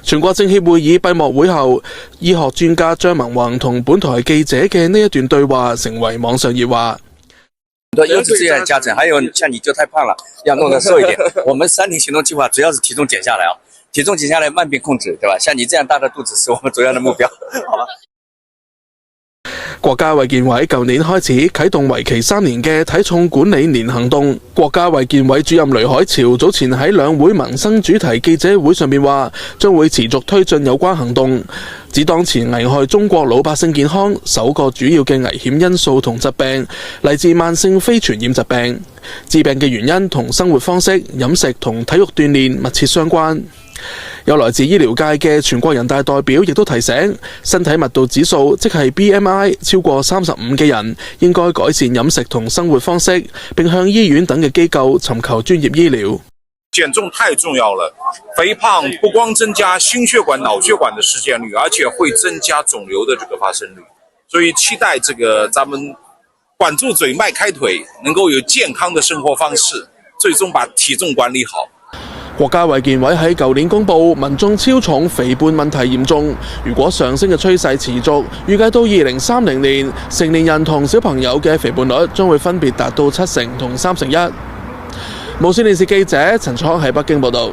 全國政協會議閉幕會後，醫學專家張文宏同本台記者嘅呢一段對話成為網上熱話。優質資源加成，還有像你就太胖了，要弄得瘦一點。我們3年行動計劃主要是體重減下來啊，體重減下來慢病控制，對吧？像你這樣大的肚子是我們主要的目標，好吧？國家衛健委舊年開始啟動為期3年嘅體重管理年行動。國家衛健委主任雷海潮早前喺兩會民生主題記者會上面話，將會持續推進有關行動，指當前危害中國老百姓健康首個主要嘅危險因素同疾病嚟自慢性非傳染疾病，致病嘅原因同生活方式、飲食同體育鍛煉密切相關。有來自醫療界嘅全國人大代表亦都提醒，身體密度指數即係 BMI 超過35嘅人，應該改善飲食同生活方式，並向醫院等嘅機構尋求專業醫療。減重太重要了，肥胖不光增加心血管、腦血管的事件率，而且會增加腫瘤的這個發生率。所以期待這個咱們管住嘴、邁開腿，能夠有健康的生活方式，最終把體重管理好。國家衛健委喺舊年公布，民眾超重肥胖問題嚴重，如果上升嘅趨勢持續，預計到2030年，成年人同小朋友嘅肥胖率將會分別達到70%同31%。無線電視記者陳楚喺北京報道。